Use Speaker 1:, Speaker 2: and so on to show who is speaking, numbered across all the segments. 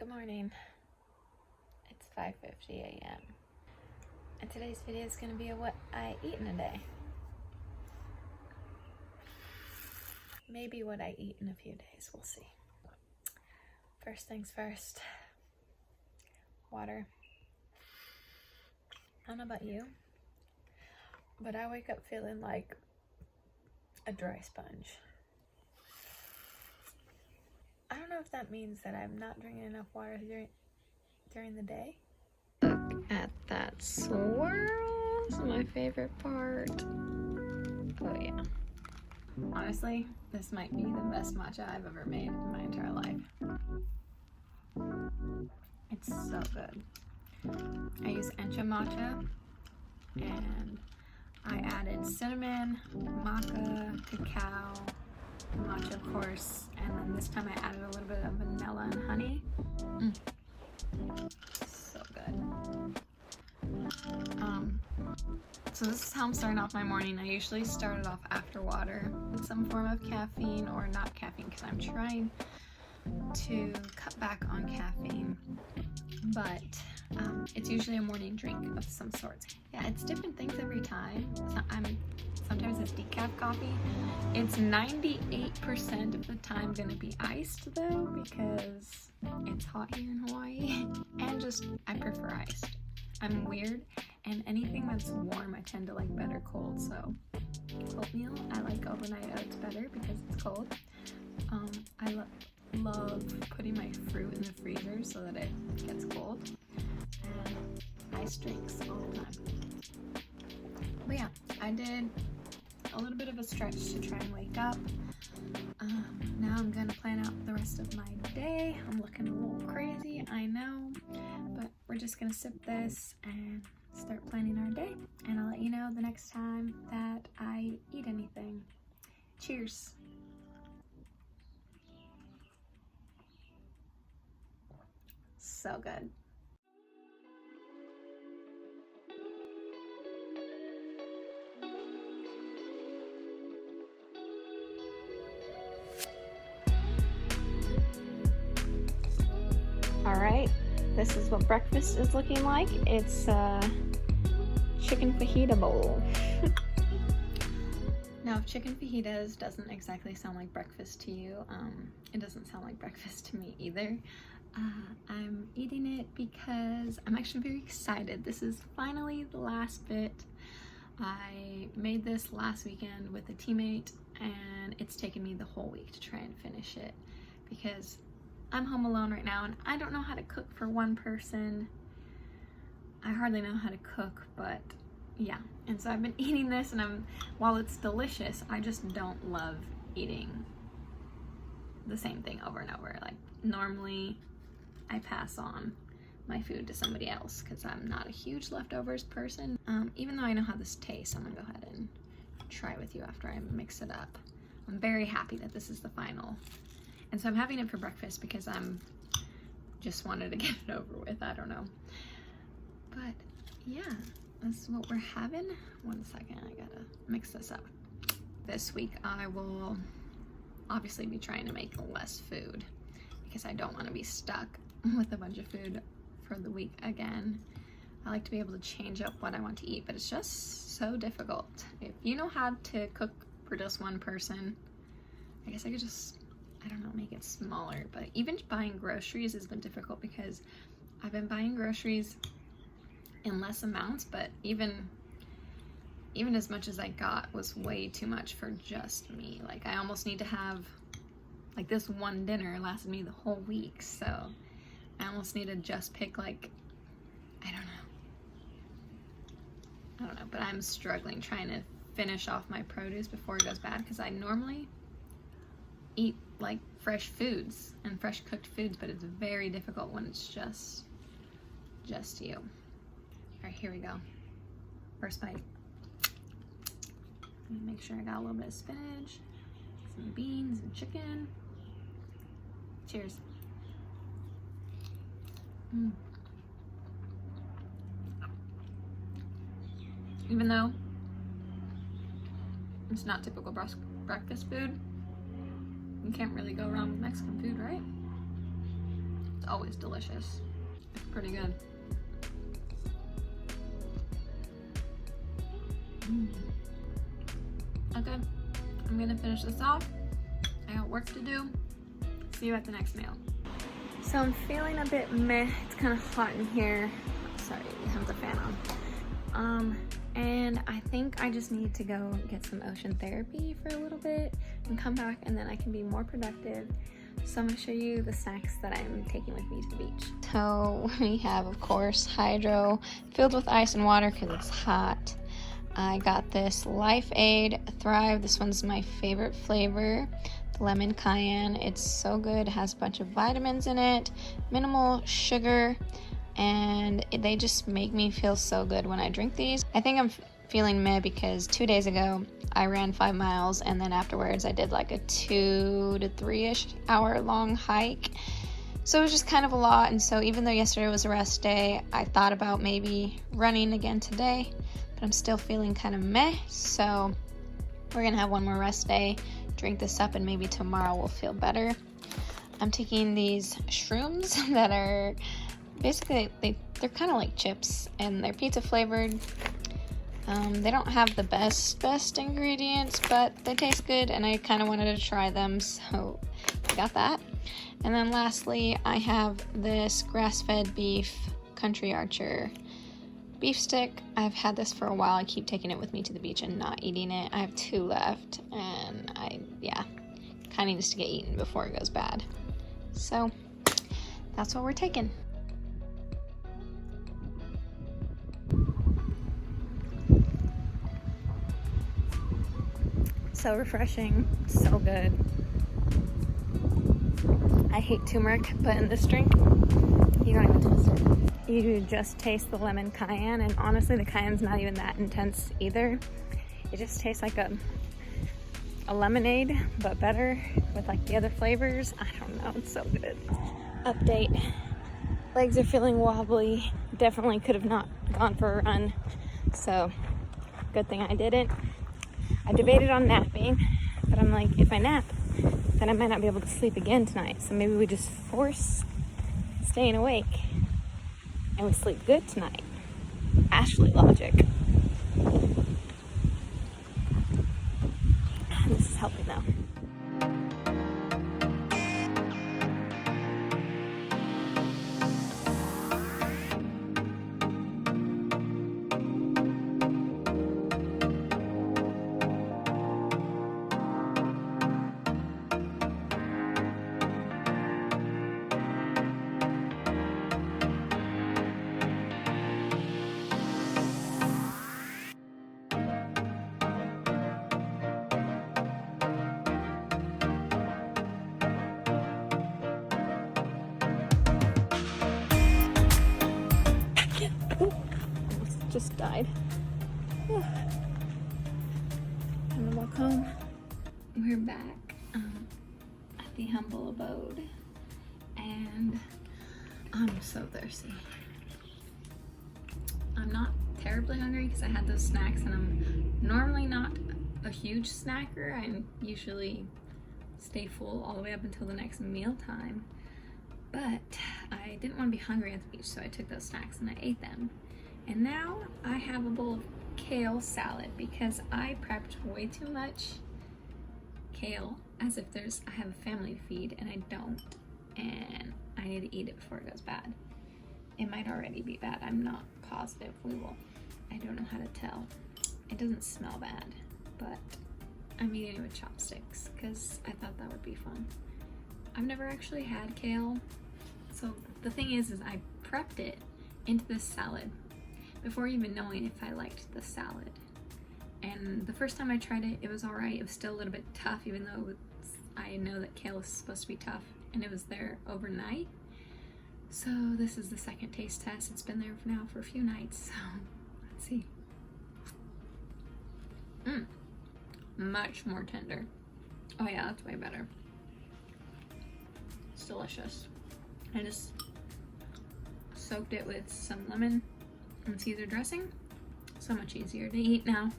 Speaker 1: Good morning. It's 5:50 a.m. and today's video is going to be a what I eat in a day. Maybe what I eat in a few days, we'll see. First things first, water. I don't know about you, but I wake up feeling like a dry sponge. I don't know if that means that I'm not drinking enough water during the day. Look at that swirl. It's my favorite part. Oh yeah. Honestly, this might be the best matcha I've ever made in my entire life. It's so good. I use Encha matcha and I added cinnamon, maca, cacao, matcha of course, and then this time I added a little bit of vanilla and honey. So good. So this is how I'm starting off my morning. I usually start it off after water with some form of caffeine or not caffeine because I'm trying to cut back on caffeine, but it's usually a morning drink of some sort. Yeah, it's different things every time. Sometimes it's decaf coffee. It's 98% of the time gonna be iced though because it's hot here in Hawaii, and just I prefer iced. I'm weird, and anything that's warm I tend to like better cold. So oatmeal, I like overnight oats better because it's cold. I love putting my fruit in the freezer so that it gets cold, and iced drinks all the time. But yeah, I did a little bit of a stretch to try and wake up. Now I'm gonna plan out the rest of my day. I'm looking a little crazy, I know, but we're just gonna sip this and start planning our day, and I'll let you know the next time that I eat anything. Cheers. So good. All right, this is what breakfast is looking like. It's a chicken fajita bowl. Now, if chicken fajitas doesn't exactly sound like breakfast to you, it doesn't sound like breakfast to me either. I'm eating it because I'm actually very excited. This is finally the last bit. I made this last weekend with a teammate, and it's taken me the whole week to try and finish it because I'm home alone right now and I don't know how to cook for one person. I hardly know how to cook, but yeah. And so I've been eating this, and while it's delicious, I just don't love eating the same thing over and over. Like normally I pass on my food to somebody else because I'm not a huge leftovers person. Even though I know how this tastes, I'm gonna go ahead and try it with you after I mix it up. I'm very happy that this is the final. And so I'm having it for breakfast because I'm just wanted to get it over with. I don't know. But yeah, this is what we're having. One second, I gotta mix this up. This week I will obviously be trying to make less food because I don't want to be stuck with a bunch of food for the week again. I like to be able to change up what I want to eat, but it's just so difficult. If you know how to cook for just one person, I guess I could just, I don't know, make it smaller. But even buying groceries has been difficult because I've been buying groceries in less amounts, but even as much as I got was way too much for just me. Like I almost need to have, like this one dinner lasted me the whole week, so I almost need to just pick like, I don't know, but I'm struggling trying to finish off my produce before it goes bad because I normally eat like fresh foods and fresh cooked foods, but it's very difficult when it's just you. All right, here we go. First bite. Let me make sure I got a little bit of spinach, some beans and chicken. Cheers. Even though it's not typical breakfast food, you can't really go wrong with Mexican food, right? It's always delicious. It's pretty good. Okay, I'm gonna finish this off. I got work to do. See you at the next meal. So I'm feeling a bit meh. It's kind of hot in here. Sorry, I have the fan on. And I think I just need to go get some ocean therapy for a little bit and come back, and then I can be more productive. So I'm gonna show you the snacks that I'm taking with me to the beach. So we have, of course, Hydro filled with ice and water because it's hot. I got this Life Aid Thrive. This one's my favorite flavor, lemon cayenne. It's so good. It has a bunch of vitamins in it, minimal sugar, and they just make me feel so good when I drink these. I think I'm feeling meh because 2 days ago I ran 5 miles, and then afterwards I did like a 2 to 3-ish hour long hike. So it was just kind of a lot, and so even though yesterday was a rest day, I thought about maybe running again today, but I'm still feeling kind of meh. So we're gonna have one more rest day, drink this up, and maybe tomorrow we'll feel better. I'm taking these shrooms that are basically, they're kind of like chips, and they're pizza flavored. They don't have the best ingredients, but they taste good, and I kind of wanted to try them, so I got that. And then lastly, I have this grass-fed beef Country Archer beef stick. I've had this for a while. I keep taking it with me to the beach and not eating it. I have 2 left, and kind of needs to get eaten before it goes bad. So that's what we're taking. So refreshing, so good. I hate turmeric, but in this drink, you don't even taste it. You just taste the lemon cayenne, and honestly, the cayenne's not even that intense either. It just tastes like a lemonade, but better with like the other flavors. I don't know, it's so good. Update. Legs are feeling wobbly. Definitely could have not gone for a run, so good thing I didn't. I debated on napping, but I'm like, if I nap, then I might not be able to sleep again tonight. So maybe we just force staying awake and we sleep good tonight. Ashley logic. This is helping though. Just died. I'm gonna walk home. We're back at the humble abode, and I'm so thirsty. I'm not terribly hungry because I had those snacks, and I'm normally not a huge snacker. I usually stay full all the way up until the next meal time, but I didn't want to be hungry at the beach, so I took those snacks and I ate them. And now I have a bowl of kale salad because I prepped way too much kale as if I have a family to feed, and I don't, and I need to eat it before it goes bad. It might already be bad. I'm not positive. I don't know how to tell. It doesn't smell bad, but I'm eating it with chopsticks because I thought that would be fun. I've never actually had kale, so the thing is I prepped it into this salad before even knowing if I liked the salad. And the first time I tried it, it was alright. It was still a little bit tough, even though I know that kale is supposed to be tough, and it was there overnight. So this is the second taste test. It's been there now for a few nights, so let's see. Much more tender. Oh yeah, that's way better. It's delicious. I just soaked it with some lemon and Caesar dressing. So much easier to eat now.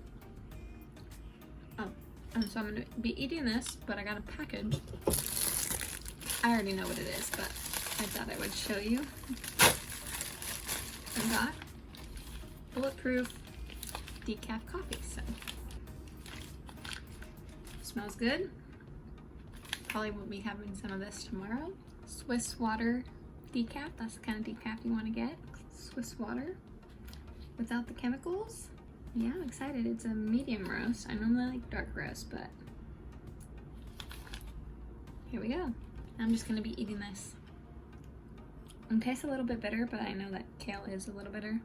Speaker 1: Oh, and so I'm gonna be eating this, but I got a package. I already know what it is, but I thought I would show you. I got bulletproof decaf coffee, so smells good. Probably will be having some of this tomorrow. Swiss water decaf, that's the kind of decaf you want to get. Swiss water without the chemicals. Yeah, I'm excited. It's a medium roast. I normally like dark roast, but here we go. I'm just gonna be eating this. It tastes a little bit bitter, but I know that kale is a little bitter.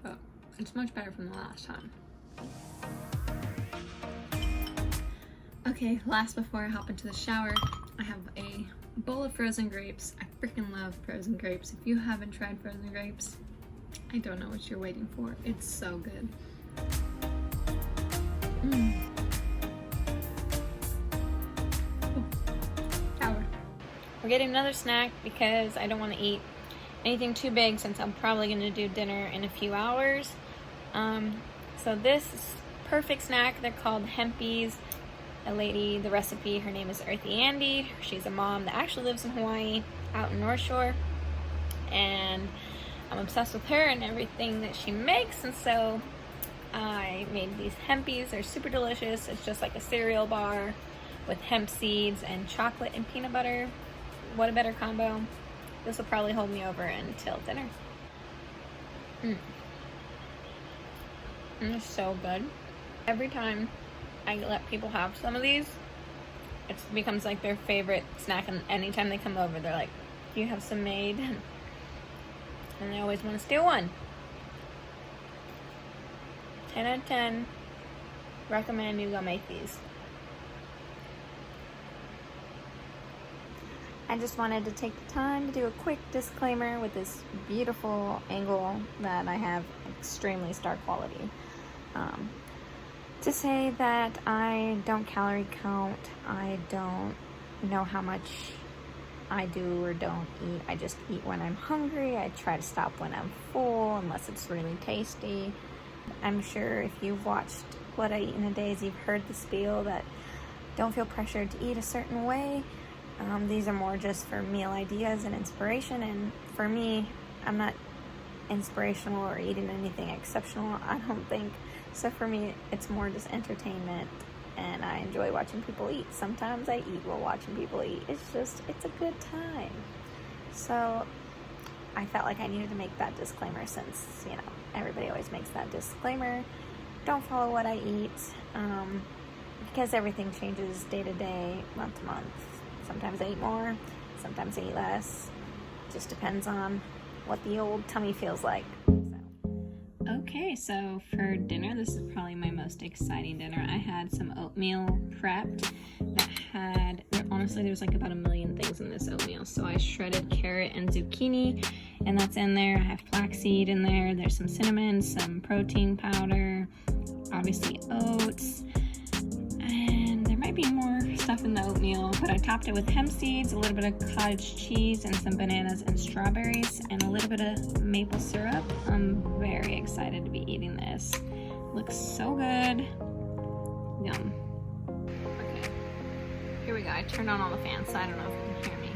Speaker 1: But it's much better from the last time. Okay, last before I hop into the shower, I have a bowl of frozen grapes. I freaking love frozen grapes. If you haven't tried frozen grapes, I don't know what you're waiting for. It's so good. Shower. We're getting another snack because I don't want to eat anything too big since I'm probably going to do dinner in a few hours. So this is perfect snack. They're called Hempies. A lady, the recipe, her name is Earthy Andy. She's a mom that actually lives in Hawaii, out in North Shore. And I'm obsessed with her and everything that she makes. And so I made these Hempies. They're super delicious. It's just like a cereal bar with hemp seeds and chocolate and peanut butter. What a better combo. This will probably hold me over until dinner. It's so good. Every time I let people have some of these, it becomes like their favorite snack, and anytime they come over, they're like, do you have some made? And they always want to steal one. 10 out of 10. Recommend you go make these. I just wanted to take the time to do a quick disclaimer with this beautiful angle that I have extremely star quality. To say that I don't calorie count, I don't know how much I do or don't eat. I just eat when I'm hungry. I try to stop when I'm full unless it's really tasty. I'm sure if you've watched What I Eat in a Day, you've heard the spiel that don't feel pressured to eat a certain way. These are more just for meal ideas and inspiration, and for me, I'm not inspirational or eating anything exceptional, I don't think. So for me, it's more just entertainment, and I enjoy watching people eat. Sometimes I eat while watching people eat. It's a good time. So I felt like I needed to make that disclaimer since, everybody always makes that disclaimer. Don't follow what I eat, because everything changes day to day, month to month. Sometimes I eat more, sometimes I eat less. Just depends on what the old tummy feels like. Okay, so for dinner, this is probably my most exciting dinner. I had some oatmeal prepped that had, honestly, there's like about a million things in this oatmeal. So I shredded carrot and zucchini, and that's in there. I have flaxseed in there. There's some cinnamon, some protein powder, obviously oats, and there might be more stuff in the oatmeal, but I topped it with hemp seeds, a little bit of cottage cheese, and some bananas and strawberries, and a little bit of maple syrup. I'm very excited to be eating this. Looks so good. Yum. Okay, here we go. I turned on all the fans, so I don't know if you can hear me.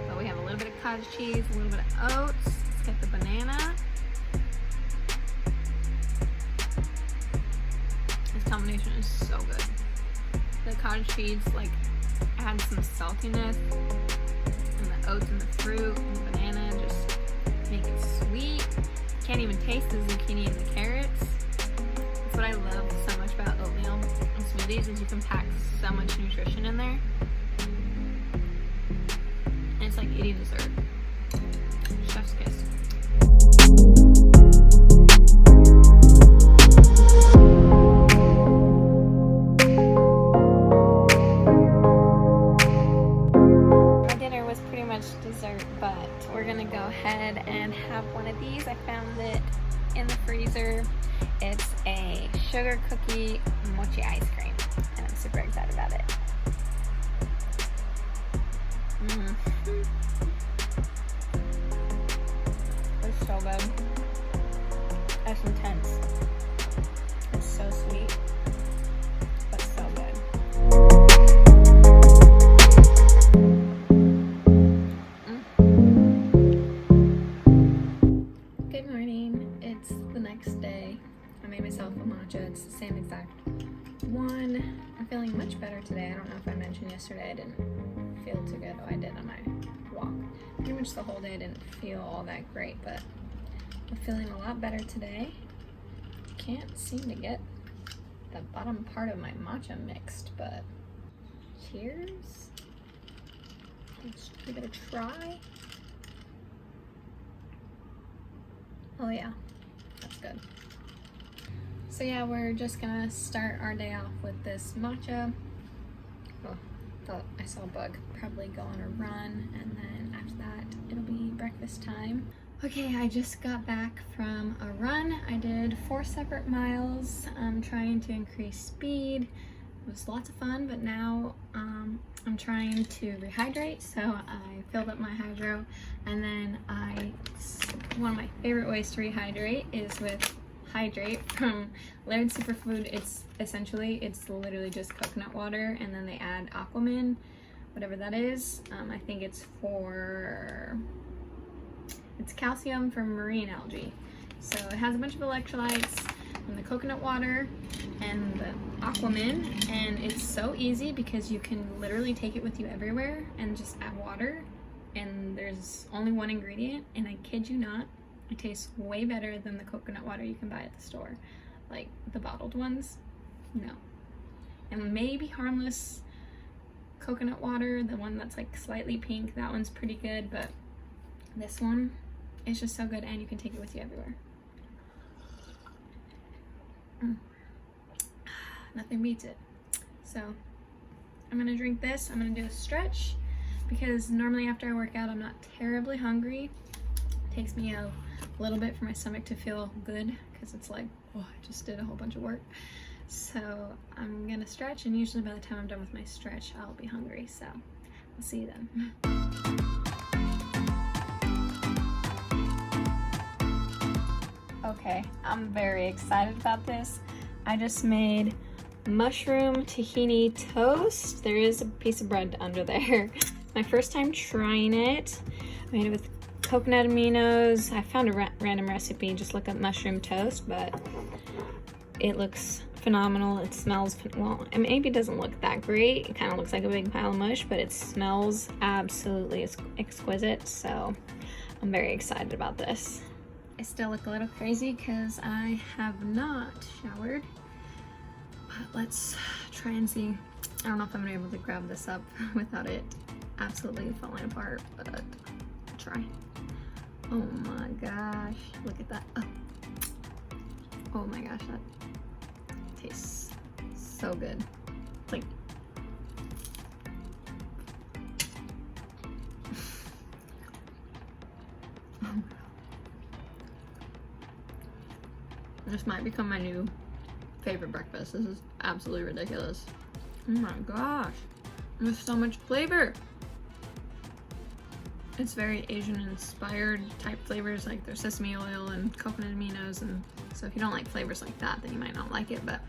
Speaker 1: But we have a little bit of cottage cheese, a little bit of oats. Let's get the banana. This combination is so good. The cottage cheese adds some saltiness, and the oats and the fruit and the banana just make it sweet. Can't even taste the zucchini and the carrots. That's what I love so much about oatmeal and smoothies, is you can pack so much nutrition in there, and it's like eating dessert. Chef's kiss. Dessert, but we're gonna go ahead and have one of these. I found it in the freezer. It's a sugar cookie mochi ice cream, and I'm super excited about it. It's so good. That's intense. It's so sweet, but so good. Good morning. It's the next day. I made myself a matcha. It's the same exact one. I'm feeling much better today. I don't know if I mentioned yesterday I didn't feel too good. Oh, I did on my walk. Pretty much the whole day I didn't feel all that great, but I'm feeling a lot better today. Can't seem to get the bottom part of my matcha mixed, but cheers. Let's give it a try. Oh yeah, that's good. So yeah, we're just gonna start our day off with this matcha. Oh, thought I saw a bug. Probably go on a run, and then after that, it'll be breakfast time. Okay, I just got back from a run. I did 4 separate miles. I'm trying to increase speed. It was lots of fun, but now I'm trying to rehydrate, so I filled up my hydro, and then one of my favorite ways to rehydrate is with Hydrate from Laird Superfood. It's literally just coconut water, and then they add Aquamin, whatever that is. I think it's calcium for marine algae. So it has a bunch of electrolytes and the coconut water and the Aquamin, and it's so easy because you can literally take it with you everywhere and just add water, and there's only one ingredient, and I kid you not, it tastes way better than the coconut water you can buy at the store, like the bottled ones. No. And maybe Harmless coconut water, the one that's like slightly pink, that one's pretty good, but this one is just so good, and you can take it with you everywhere. Nothing beats it. So I'm gonna drink this. I'm gonna do a stretch because normally after I work out I'm not terribly hungry. It takes me a little bit for my stomach to feel good because it's like, oh, I just did a whole bunch of work. So I'm gonna stretch, and usually by the time I'm done with my stretch I'll be hungry. So I'll see you then. Okay, I'm very excited about this. I just made mushroom tahini toast. There is a piece of bread under there. My first time trying it. I made it with coconut aminos. I found a random recipe, just look up mushroom toast, but it looks phenomenal. It smells, well, maybe it doesn't look that great. It kind of looks like a big pile of mush, but it smells absolutely exquisite. So I'm very excited about this. I still look a little crazy because I have not showered, but let's try and see. I don't know if I'm gonna be able to grab this up without it absolutely falling apart, but I'll try. Oh my gosh, look at that. Oh my gosh, that tastes so good. It's like, this might become my new favorite breakfast. This is absolutely ridiculous. Oh my gosh, there's so much flavor. It's very Asian inspired type flavors, like there's sesame oil and coconut aminos, and so if you don't like flavors like that, then you might not like it, but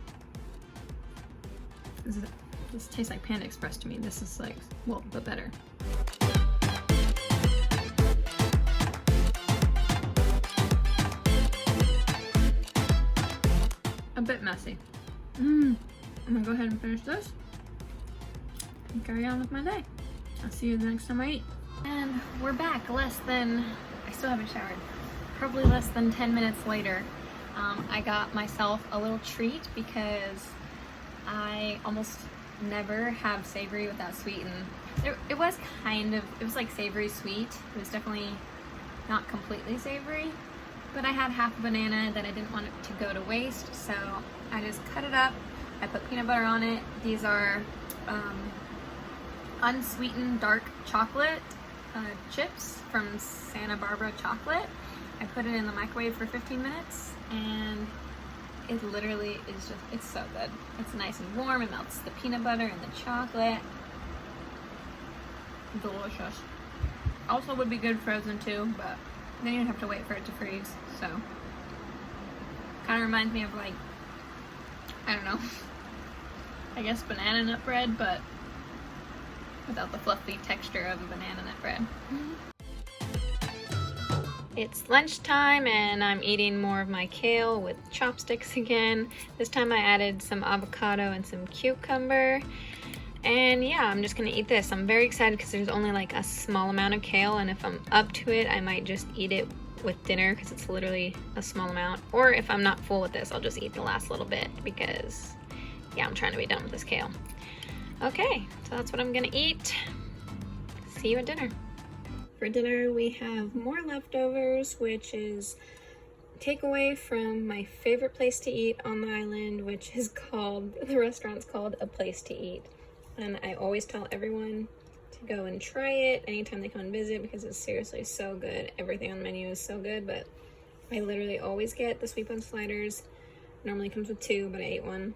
Speaker 1: this tastes like Panda Express to me. This is like, well, but better. A bit messy. I'm gonna go ahead and finish this and carry on with my day. I'll see you the next time I eat. And we're back I still haven't showered, probably less than 10 minutes later. I got myself a little treat because I almost never have savory without sweet, and it was like savory sweet. It was definitely not completely savory, but I had half a banana that I didn't want it to go to waste, so I just cut it up. I put peanut butter on it. These are unsweetened dark chocolate chips from Santa Barbara Chocolate. I put it in the microwave for 15 minutes, and it literally is just, it's so good. It's nice and warm. It melts the peanut butter and the chocolate. Delicious. Also would be good frozen too, but then you'd have to wait for it to freeze, so kind of reminds me of, like, I don't know, I guess banana nut bread, but without the fluffy texture of a banana nut bread. It's lunchtime and I'm eating more of my kale with chopsticks again. This time I added some avocado and some cucumber. And yeah, I'm just gonna eat this. I'm very excited because there's only like a small amount of kale, and if I'm up to it, I might just eat it with dinner because it's literally a small amount. Or if I'm not full with this, I'll just eat the last little bit because yeah, I'm trying to be done with this kale. Okay, so that's what I'm gonna eat. See you at dinner. For dinner, we have more leftovers, which is takeaway from my favorite place to eat on the island, which is called, the restaurant's called A Place to Eat. And I always tell everyone to go and try it anytime they come and visit because it's seriously so good. Everything on the menu is so good, but I literally always get the sweet bun sliders. Normally comes with 2, but I ate 1.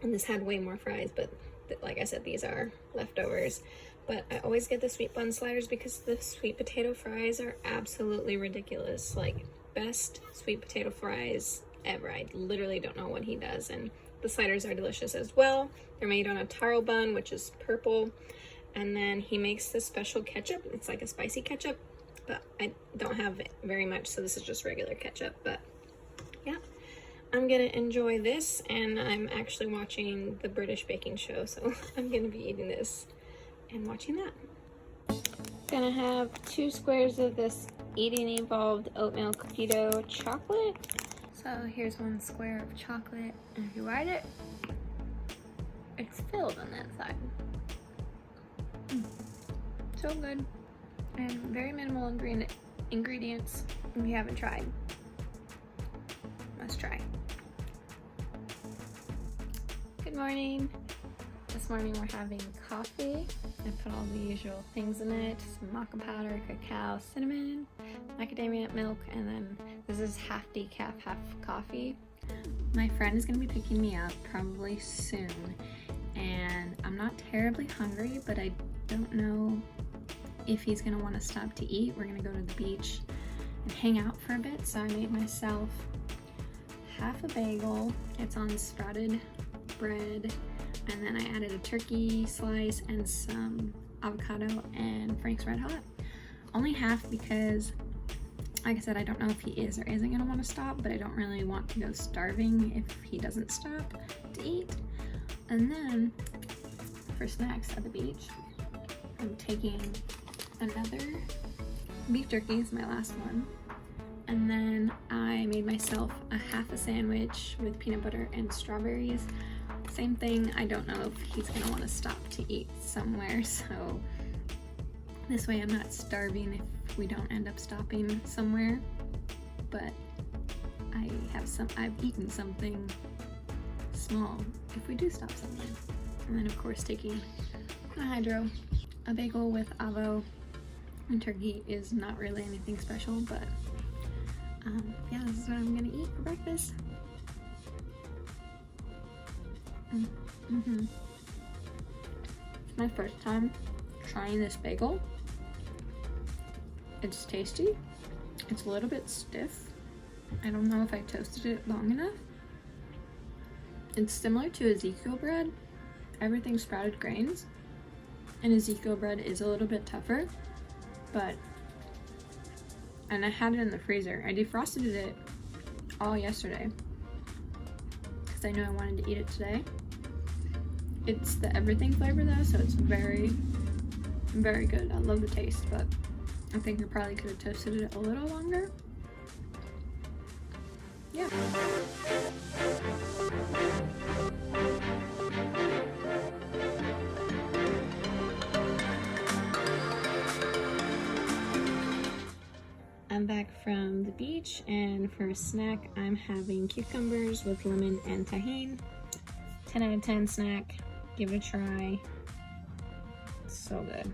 Speaker 1: And this had way more fries, but like I said, these are leftovers. But I always get the sweet bun sliders because the sweet potato fries are absolutely ridiculous. Like, best sweet potato fries ever. I literally don't know what he does. And the sliders are delicious as well. They're made on a taro bun, which is purple. And then he makes this special ketchup. It's like a spicy ketchup, but I don't have very much, so this is just regular ketchup. But yeah, I'm gonna enjoy this, and I'm actually watching the British baking show, so I'm gonna be eating this and watching that. Gonna have 2 squares of this Eating Evolved oatmeal cookie dough chocolate. So here's 1 square of chocolate, and if you bite it, it's filled on that side. So good, and very minimal ingredients. If you haven't tried, must try. Good morning. This morning we're having coffee. I put all the usual things in it: some maca powder, cacao, cinnamon, macadamia milk, and then this is half decaf, half coffee. My friend is gonna be picking me up probably soon, and I'm not terribly hungry, but I don't know if he's gonna want to stop to eat. We're gonna go to the beach and hang out for a bit, so I made myself half a bagel. It's on sprouted bread, and then I added a turkey slice and some avocado and Frank's Red Hot. Only half because, like I said, I don't know if he is or isn't gonna want to stop, but I don't really want to go starving if he doesn't stop to eat. And then for snacks at the beach, I'm taking another beef jerky, is my last one. And then I made myself a half a sandwich with peanut butter and strawberries. Same thing, I don't know if he's gonna want to stop to eat somewhere, so this way I'm not starving if we don't end up stopping somewhere. But I've eaten something small if we do stop somewhere. And then of course taking a hydro. A bagel with avo and turkey is not really anything special, but yeah, this is what I'm gonna eat for breakfast. It's my first time trying this bagel. It's tasty. It's a little bit stiff. I don't know if I toasted it long enough. It's similar to Ezekiel bread. Everything's sprouted grains, and Ezekiel bread is a little bit tougher, and I had it in the freezer. I defrosted it all yesterday because I knew I wanted to eat it today. It's the everything flavor though, so it's very, very good. I love the taste, but I think I probably could have toasted it a little longer. Yeah. I'm back from the beach, and for a snack I'm having cucumbers with lemon and tahini. 10 out of 10 snack. Give it a try. So good.